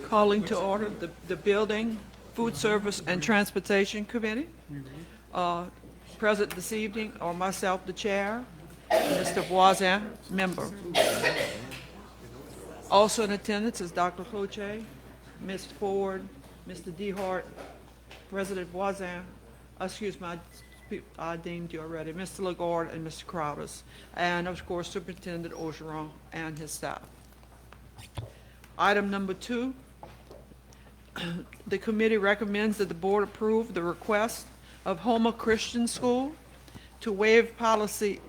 Calling to order the Building, Food Service, and Transportation Committee. Present this evening are myself, the chair, and Mr. Voisin, member. Also in attendance is Dr. Cloche, Ms. Ford, Mr. DeHart, President Voisin, excuse me, I deemed you already, Mr. Lagarde and Mr. Crowders, and of course Superintendent Orgeron and his staff. Item number 2, the committee recommends that the board approve the request of Homer Christian School to waive policy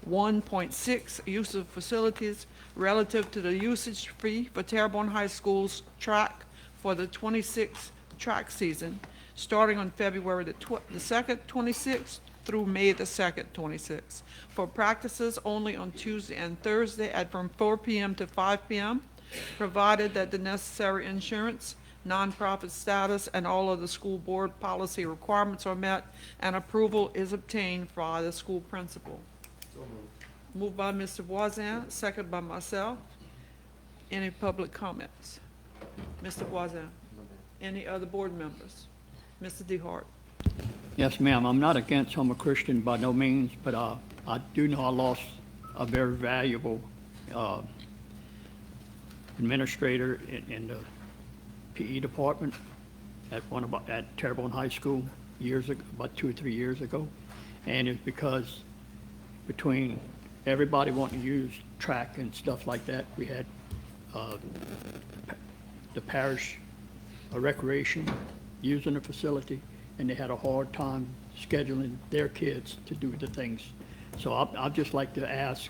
E1.6, use of facilities relative to the usage fee for Terrebonne High School's track for the 26th track season, starting on February the 2nd, 26th through May the 2nd, 26th, for practices only on Tuesday and Thursday at from 4 p.m. to 5 p.m., provided that the necessary insurance, nonprofit status, and all of the school board policy requirements are met, and approval is obtained by the school principal. Moved by Mr. Voisin, second by myself. Any public comments? Mr. Voisin? Any other board members? Mr. DeHart? Yes, ma'am. I'm not against Homer Christian by no means, but I do know I lost a very valuable administrator in the PE department at Terrebonne High School years ago, about 2 or 3 years ago, and it's because between everybody wanting to use track and stuff like that, we had the parish recreation using the facility, and they had a hard time scheduling their kids to do the things. So I'd just like to ask,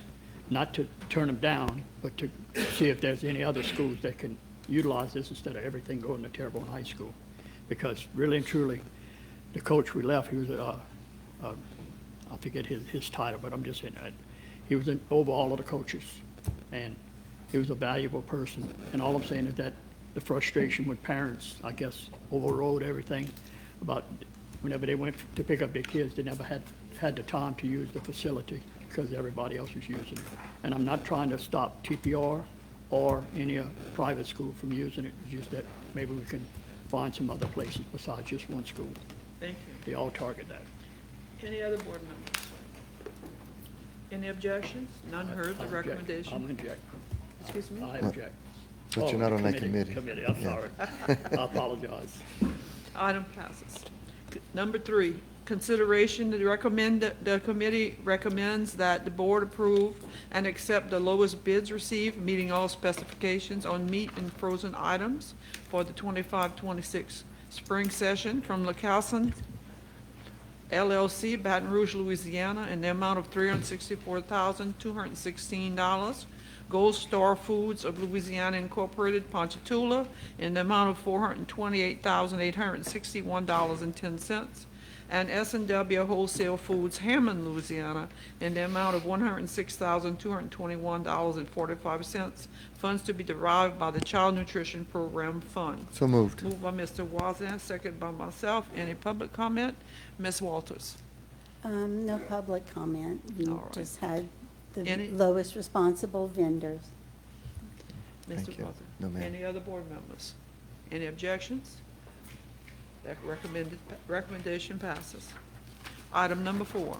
not to turn them down, but to see if there's any other schools that can utilize this instead of everything going to Terrebonne High School. Because really and truly, the coach we left, he was, I forget his title, but I'm just saying that he was over all of the coaches, and he was a valuable person. And all I'm saying is that the frustration with parents, I guess, overrode everything about whenever they went to pick up their kids, they never had the time to use the facility because everybody else was using it. And I'm not trying to stop TPR or any private school from using it. It's just that maybe we can find some other places besides just one school. Thank you. They all target that. Any other board members? Any objections? None heard the I'm recommendation. object. Excuse me? I object. But you're not on that committee. Committee, I'm Yeah. sorry. I apologize. Item passes. Number 3, consideration to recommend, the committee recommends that the board approve and accept the lowest bids received, meeting all specifications on meat and frozen items for the 25-26 spring session from LaCasson LLC, Baton Rouge, Louisiana, in the amount of $364,216. Gold Star Foods of Louisiana Incorporated, Ponchatoula, in the amount of $428,861.10. And S&W Wholesale Foods, Hammond, Louisiana, in the amount of $106,221.45. Funds to be derived by the Child Nutrition Program Fund. So moved. Moved by Mr. Voisin, second by myself. Any public comment? Ms. Walters? No public comment. All You right. just had the Any- lowest responsible vendors. Mr. Thank you. Voisin? No, ma'am. Any other board members? Any objections? That recommendation passes. Item number 4.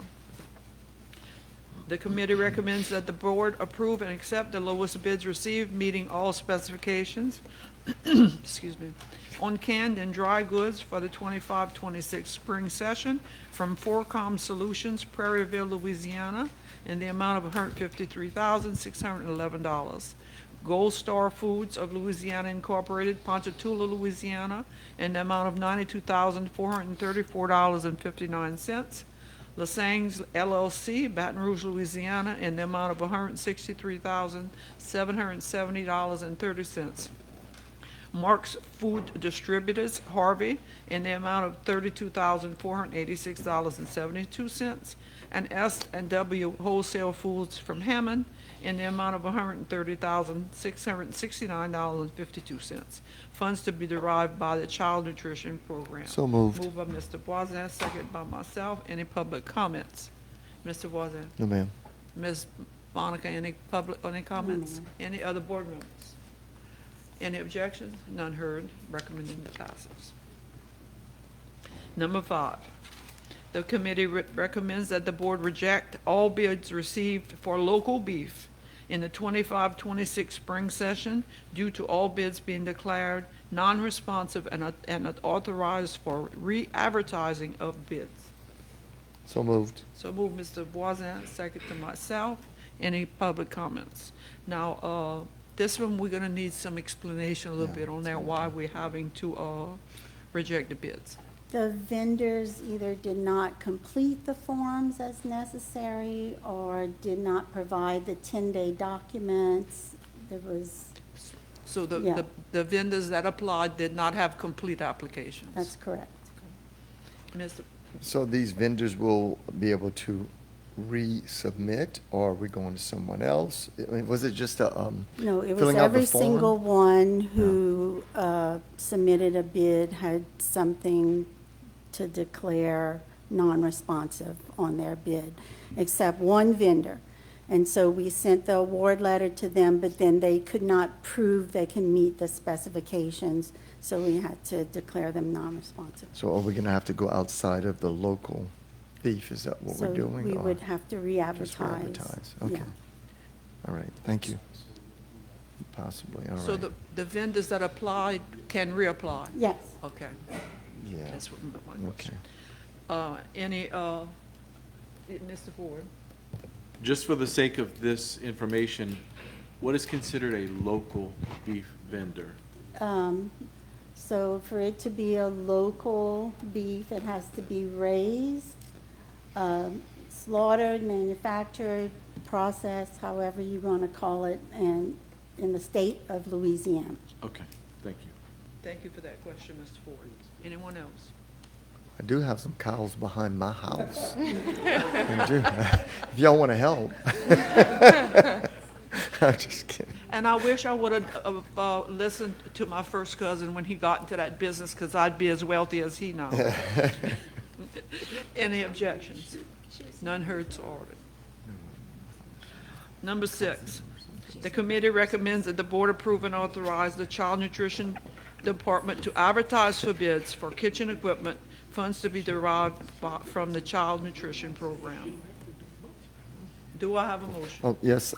The committee recommends that the board approve and accept the lowest bids received, meeting all specifications, excuse me, on canned and dry goods for the 25-26 spring session from 4Com Solutions, Prairieville, Louisiana, in the amount of $153,611. Gold Star Foods of Louisiana Incorporated, Ponchatoula, Louisiana, in the amount of $92,434.59. Lasangs LLC, Baton Rouge, Louisiana, in the amount of $163,770.30. Mark's Food Distributors, Harvey, in the amount of $32,486.72. And S&W Wholesale Foods from Hammond, in the amount of $130,669.52. Funds to be derived by the Child Nutrition Program. So moved. Moved by Mr. Voisin, second by myself. Any public comments? Mr. Voisin? No, ma'am. Ms. Monica, any comments? ma'am. Any other board members? Any objections? None heard. Recommendation passes. Number 5, the committee recommends that the board reject all bids received for local beef in the 25-26 spring session due to all bids being declared non-responsive and authorized for re-advertising of bids. So moved. So move Mr. Voisin, second to myself. Any public comments? Now, this one, we're gonna need some explanation a little bit on there, why we're having to, reject the bids. The vendors either did not complete the forms as necessary or did not provide the 10-day documents. There was, So Yeah. the vendors that applied did not have complete applications. that's correct. Mr. So these vendors will be able to resubmit, or are we going to someone else? I mean, was it just a, No, it was filling out the every form? single one who submitted a bid had something to declare non-responsive on their bid, except one vendor. And so we sent the award letter to them, but then they could not prove they can meet the specifications, so we had to declare them non-responsive. So are we gonna have to go outside of the local beef? Is that what we're doing? So we or would have to re-advertise. Just re-advertise, okay. Yeah. All right, thank you. Possibly, all right. So the vendors that applied can reapply? Yes. Okay, Yeah, that's what my okay. question. Mr. Ford? Just for the sake of this information, what is considered a local beef vendor? So for it to be a local beef, it has to be raised, slaughtered, manufactured, processed, however you want to call it, and in the state of Louisiana. Okay, thank you. Thank you for that question, Mr. Ford. Anyone else? I do have some cows behind my house. I do. If y'all wanna help. I'm just kidding. And I wish I would have listened to my first cousin when he got into that business, because I'd be as wealthy as he now. Any objections? None heard, so ordered. Number 6, the committee recommends that the board approve and authorize the Child Nutrition Department to advertise for bids for kitchen equipment, funds to be derived from the Child Nutrition Program. Do I have a motion? Oh, yes,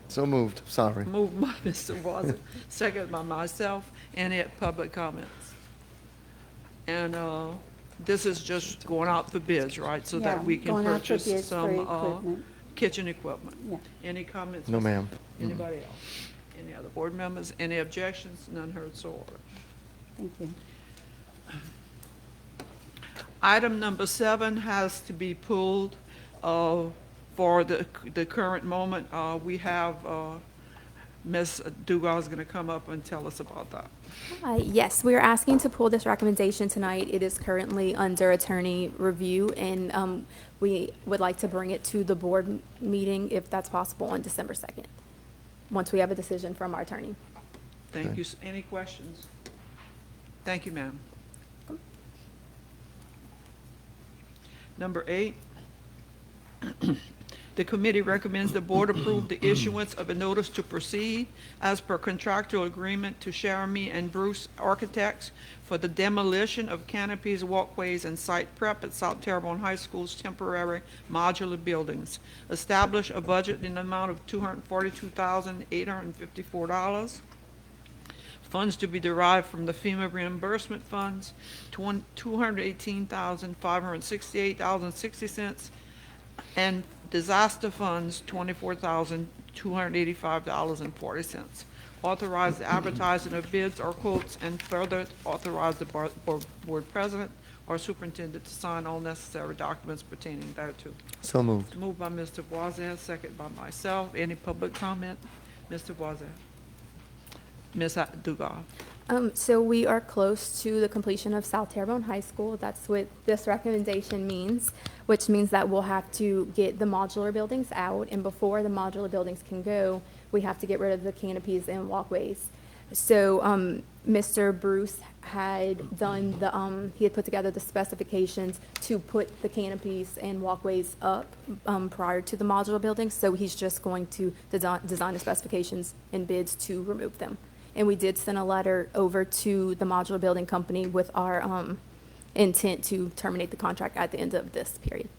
so moved, sorry. Moved by Mr. Watson, second by myself. Any public comments? And this is just going out for bids, right? So that Yeah, we can going out for purchase bids for some equipment. kitchen equipment. Yeah. Any comments? No, Mr. ma'am. Anybody else? Any other board members? Any objections? None heard, so ordered. Thank you. Item number 7 has to be pulled for the current moment. We have Ms. Dugas is going to come up and tell us about that. Yes, we are asking to pull this recommendation tonight. It is currently under attorney review, and we would like to bring it to the board meeting, if that's possible, on December 2nd, once we have a decision from our attorney. Thank Okay. you. Any questions? Thank you, ma'am. Number 8, the committee recommends the board approve the issuance of a notice to proceed as per contractual agreement to Jeremy and Bruce Architects for the demolition of canopies, walkways, and site prep at South Terrebonne High School's temporary modular buildings. Establish a budget in the amount of $242,854. Funds to be derived from the FEMA reimbursement funds, $218,568.60, and disaster funds, $24,285.40. Authorize the advertising of bids or quotes, and further authorize the board president or superintendent to sign all necessary documents pertaining thereto. So moved. Moved by Mr. Voisin, second by myself. Any public comment? Mr. Voisin. Ms. Dugas. So we are close to the completion of South Terrebonne High School. That's what this recommendation means, which means that we'll have to get the modular buildings out, and before the modular buildings can go, we have to get rid of the canopies and walkways. So Mr. Bruce had done he had put together the specifications to put the canopies and walkways up prior to the modular buildings, so he's just going to design the specifications and bids to remove them. And we did send a letter over to the modular building company with our intent to terminate the contract at the end of this period.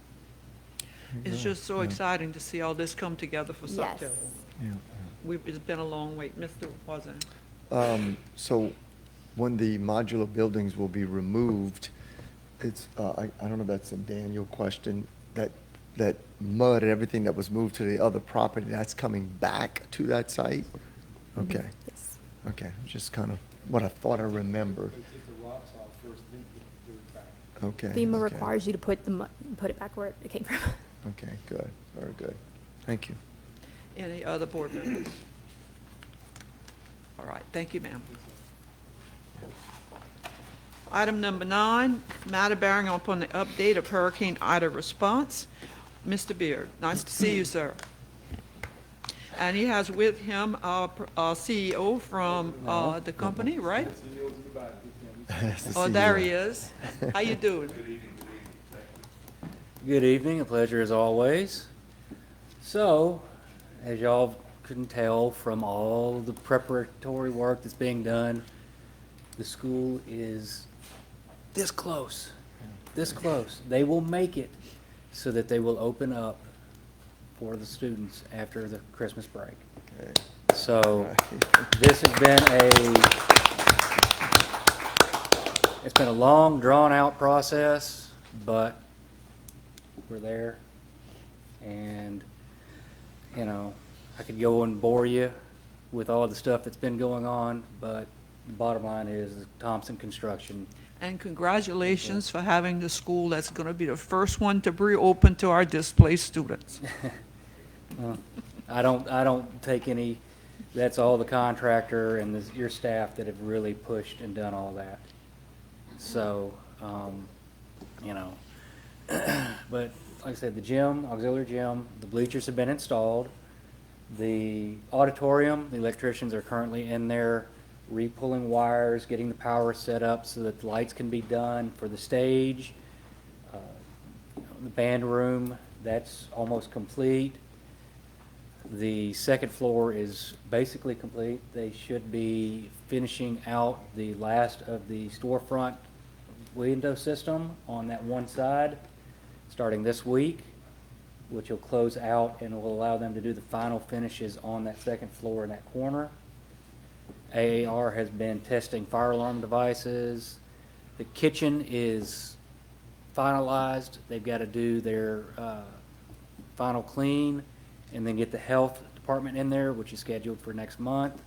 It's just so exciting to see all this come together for South Yes. Terrebonne. It's been a long wait. Mr. Wazan. So when the modular buildings will be removed, it's, I don't know if that's a Daniel question, that mud and everything that was moved to the other property, that's coming back to that site? Okay, Yes. okay, just kind of what I thought I remembered. Okay. FEMA okay. requires you to put it back where it came from. Okay, good, very good. Thank you. Any other board members? All right, thank you, ma'am. Item number 9, matter bearing upon the update of Hurricane Ida response. Mr. Beard, nice to see you, sir. And he has with him our CEO from the company, right? Nice to Oh, see there you. he is. How you doing? Good evening, a pleasure as always. So, as y'all can tell from all the preparatory work that's being done, the school is this close, this close. They will make it so that they will open up for the students after the Christmas break. Okay. So, this has been it's been a long, drawn-out process, but we're there. And, you know, I could go and bore you with all the stuff that's been going on, but the bottom line is Thompson Construction. And congratulations for having the school that's going to be the first one to reopen to our displaced students. I don't take any, that's all the contractor and your staff that have really pushed and done all that. So, you know, but like I said, the gym, auxiliary gym, the bleachers have been installed. The auditorium, the electricians are currently in there re-pulling wires, getting the power set up so that the lights can be done for the stage. The band room, that's almost complete. The second floor is basically complete. They should be finishing out the last of the storefront window system on that one side starting this week, which will close out and will allow them to do the final finishes on that second floor in that corner. AAR has been testing fire alarm devices. The kitchen is finalized. They've got to do their final clean and then get the health department in there, which is scheduled for next month.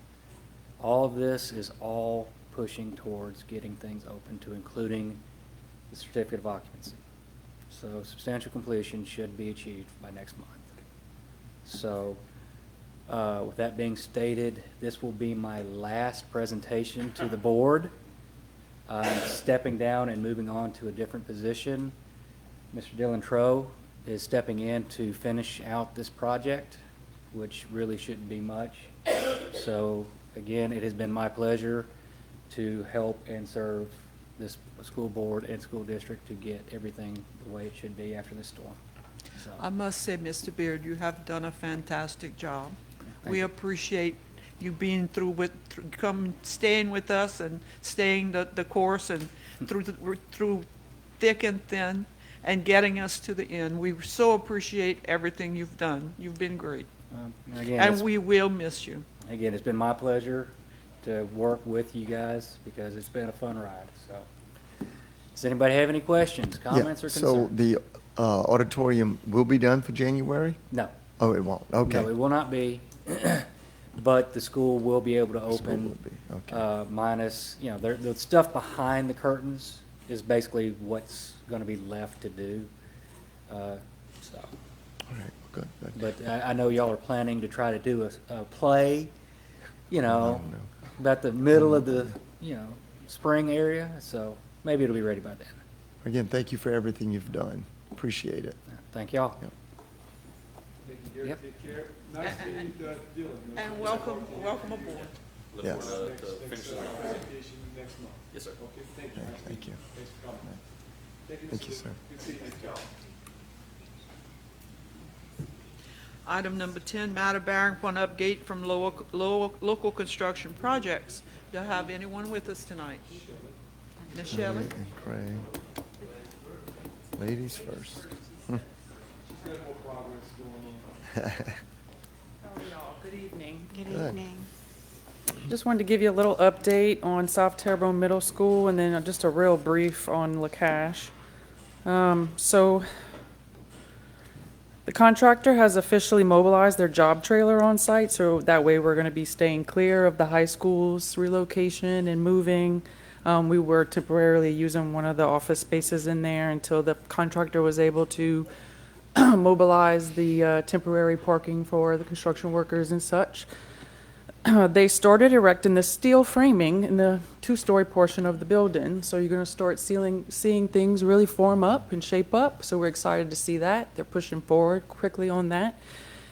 All of this is all pushing towards getting things open to including the certificate of occupancy. So substantial completion should be achieved by next month. So with that being stated, this will be my last presentation to the board. I'm stepping down and moving on to a different position. Mr. Dylan Troe is stepping in to finish out this project, which really shouldn't be much. So again, it has been my pleasure to help and serve this school board and school district to get everything the way it should be after this storm. So, I must say, Mr. Beard, you have done a fantastic job. Thank We you. appreciate you being staying with us and staying the course and through thick and thin and getting us to the end. We so appreciate everything you've done. You've been great. again, And it's- we will miss you. Again, it's been my pleasure to work with you guys because it's been a fun ride, so. Does anybody have any questions, Yeah, comments, or so concerns? the auditorium will be done for January? No. Oh, it won't, okay. No, it will not be, but the school will be able to The school open, will be, okay. minus, you know, the stuff behind the curtains is basically what's gonna be left to do. So, All right, good, good. but I know y'all are planning to try to do a play, you know, don't know. about the middle of the, you know, spring area, so maybe it'll be ready by then. Again, thank you for everything you've done. Appreciate it. Thank y'all. Yep. Yep. And welcome aboard. Yes. Yes, sir. Okay, thank you. Thank you, sir. Item number 10, matter bearing upon update from local construction projects. Do I have anyone with us tonight? Ms. Shelley? And Craig. Ladies first. Good evening. Good. evening. Just wanted to give you a little update on South Terrebonne Middle School and then just a real brief on LaCache. So the contractor has officially mobilized their job trailer on site, so that way we're going to be staying clear of the high school's relocation and moving. We were temporarily using one of the office spaces in there until the contractor was able to mobilize the temporary parking for the construction workers and such. They started erecting the steel framing in the two-story portion of the building, so you're going to start seeing things really form up and shape up, so we're excited to see that. They're pushing forward quickly on that.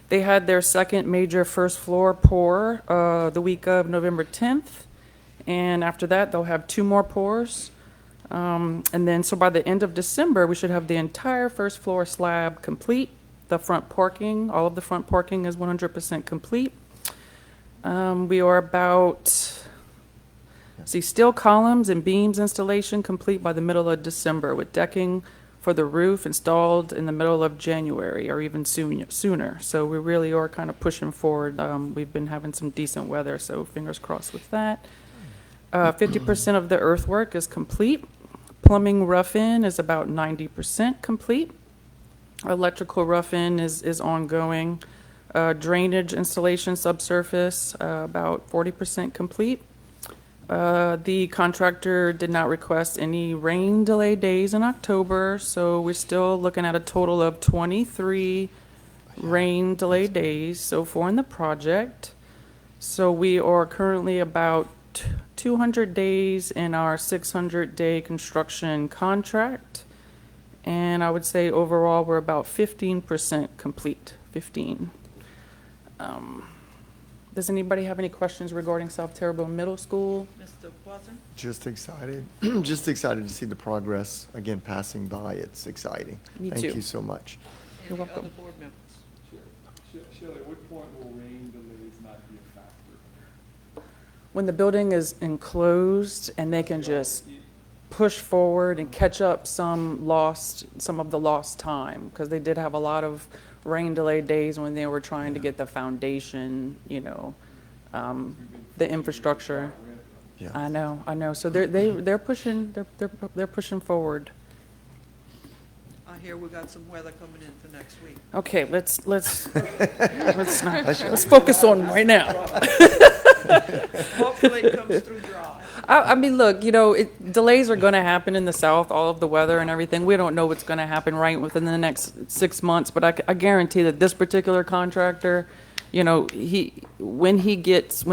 They had their second major first floor pour the week of November 10th, and after that, they'll have 2 more pours. And then, so by the end of December, we should have the entire first floor slab complete. The front parking, all of the front parking is 100% complete. We are about, steel columns and beams installation complete by the middle of December, with decking for the roof installed in the middle of January or even sooner. So we really are kind of pushing forward. We've been having some decent weather, so fingers crossed with that. 50% of the earthwork is complete. Plumbing rough-in is about 90% complete. Electrical rough-in is ongoing. Drainage installation subsurface, about 40% complete. The contractor did not request any rain delay days in October, so we're still looking at a total of 23 rain delay days so far in the project. So we are currently about 200 days in our 600-day construction contract. And I would say overall, we're about 15% complete, 15. Does anybody have any questions regarding South Terrebonne Middle School? Mr. Watson? Just excited, just excited to see the progress, again, passing by. It's exciting. Me Thank too. you so much. You're Any welcome. other board members? Shelley, at what point will rain delays not be a factor? When the building is enclosed and they can just push forward and catch up some of the lost time, because they did have a lot of rain delay days when they were trying to get the foundation, the infrastructure. Yeah. I know. So they're pushing forward. I hear we got some weather coming in for next week. Okay, let's focus on right now. Hopefully it comes through dry. I mean, look, delays are going to happen in the south, all of the weather and everything. We don't know what's going to happen right within the next 6 months, but I guarantee that this particular contractor, when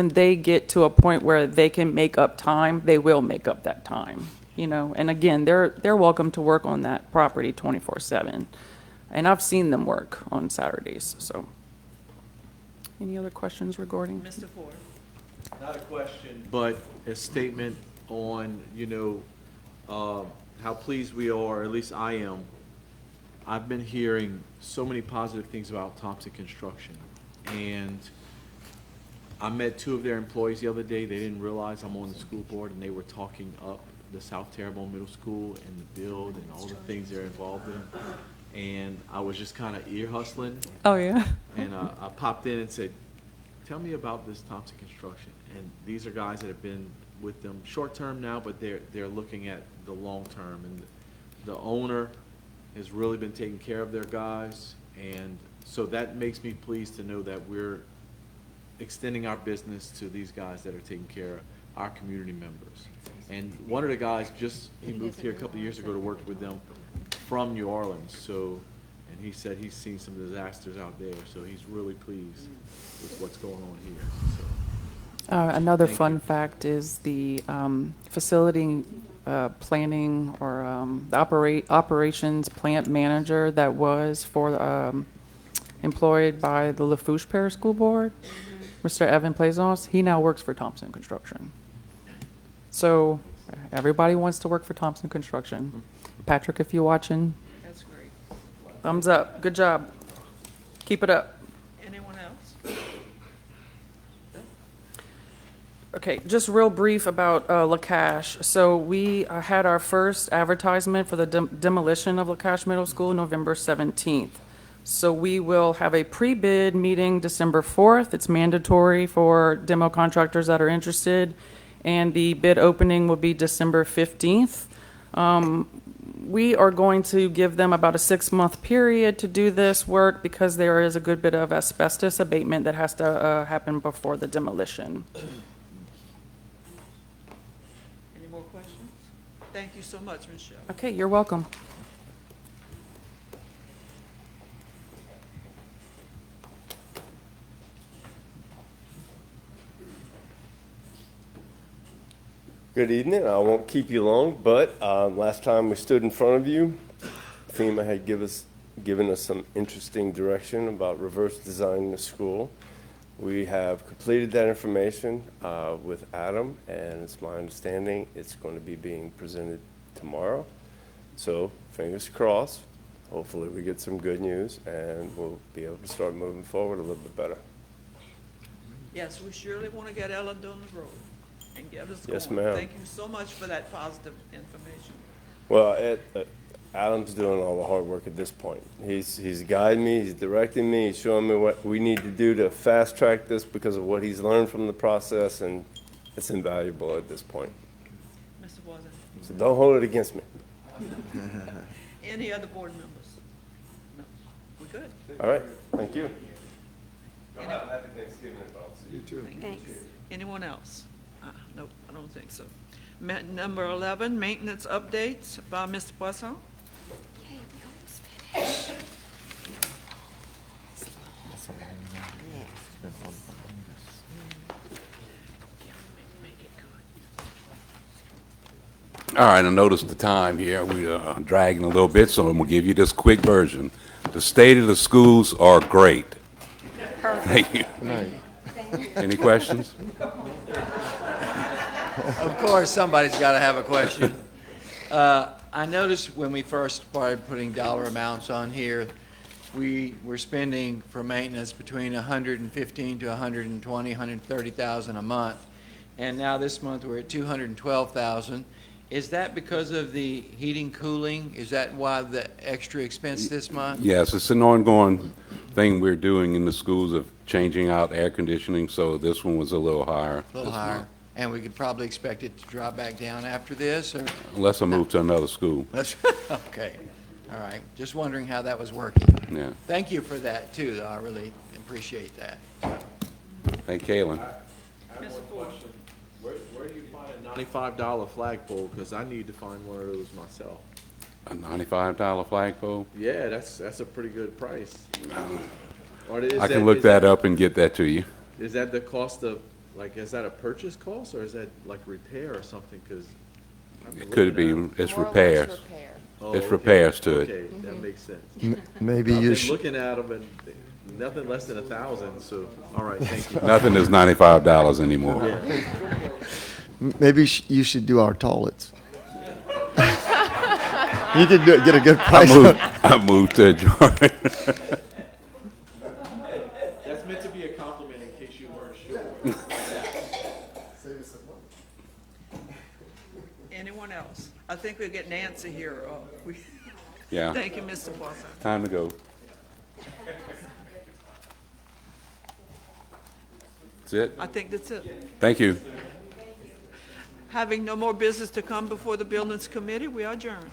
they get to a point where they can make up time, they will make up that time, And again, they're welcome to work on that property 24/7. And I've seen them work on Saturdays, so. Any other questions regarding? Mr. Ford? Not a question, but a statement on, how pleased we are, at least I am. I've been hearing so many positive things about Thompson Construction. And I met 2 of their employees the other day. They didn't realize I'm on the school board, and they were talking up the South Terrebonne Middle School and the build and all the things they're involved in. And I was just kind of ear hustling. Oh, yeah? And I popped in and said, tell me about this Thompson Construction. And these are guys that have been with them short-term now, but they're looking at the long-term. And the owner has really been taking care of their guys. And so that makes me pleased to know that we're extending our business to these guys that are taking care of our community members. And one of the guys he moved here a couple of years ago to work with them from New Orleans. So, and he said he's seen some disasters out there, so he's really pleased with what's going on here. So, Another Thank fun you. fact is the facility planning or the operations plant manager that was employed by the Lafourche Parish School Board, Mr. Evan Plaisance, he now works for Thompson Construction. So everybody wants to work for Thompson Construction. Patrick, if you're watching, That's great. thumbs up. Good job. Keep it up. Anyone else? Okay, just real brief about LaCache. So we had our first advertisement for the demolition of LaCache Middle School November 17th. So we will have a pre-bid meeting December 4th. It's mandatory for demo contractors that are interested. And the bid opening will be December 15th. We are going to give them about a 6-month period to do this work because there is a good bit of asbestos abatement that has to happen before the demolition. Any more questions? Thank you so much, Ms. Shelley. Okay, you're welcome. Good evening. I won't keep you long, but last time we stood in front of you, FEMA had given us some interesting direction about reverse designing the school. We have completed that information with Adam, and it's my understanding it's going to be being presented tomorrow. So fingers crossed. Hopefully we get some good news, and we'll be able to start moving forward a little bit better. Yes, we surely want to get Ellen down the road and get us going. Yes, ma'am. Thank you so much for that positive information. Well, Adam's doing all the hard work at this point. He's guiding me, he's directing me, he's showing me what we need to do to fast track this because of what he's learned from the process, and it's invaluable at this point. Mr. Warden, So don't hold it against me. any other board members? No, we good? All right, thank you. Any- You too. Thanks. Anyone else? Nope, I don't think so. Number 11, maintenance updates by Mr. Poisson. All right, I noticed the time here. We are dragging a little bit, so I'm going to give you this quick version. The state of the schools are great. Thank you. Any questions? Of course, somebody's got to have a question. I noticed when we first started putting dollar amounts on here, we were spending for maintenance between 115 to 120, 130,000 a month. And now this month we're at 212,000. Is that because of the heating, cooling? Is that why the extra expense this month? Yes, it's an ongoing thing we're doing in the schools of changing out air conditioning, so this one was a little higher. A little this higher. month. And we could probably expect it to drop back down after this, or? Unless I move to another school. Okay, all right. Just wondering how that was working. Yeah. Thank you for that, too, though. I really appreciate that. Hey, Kalen. Where do you find a $95 flagpole? Because I need to find one of those myself. A $95 flagpole? Yeah, that's a pretty good price. Or is I can look that up and get that to you. Is that the cost of, like, is that a purchase cost, or is that like repair or something? Because It could be, it's repairs. Oh, It's okay. repairs to it. Okay, that makes sense. Maybe I've you been should, looking at them and nothing less than 1,000. So, all right, thank you. Nothing is $95 anymore. Yeah. maybe you should do our toilets. You could get a good price. I moved to adjourn. That's meant to be a compliment in case you weren't sure. Anyone else? I think we'll get Nancy here. Yeah, Thank you, Mr. Poisson. time to go. That's it? I think that's it. Thank you. Having no more business to come before the Buildings Committee, we are adjourned.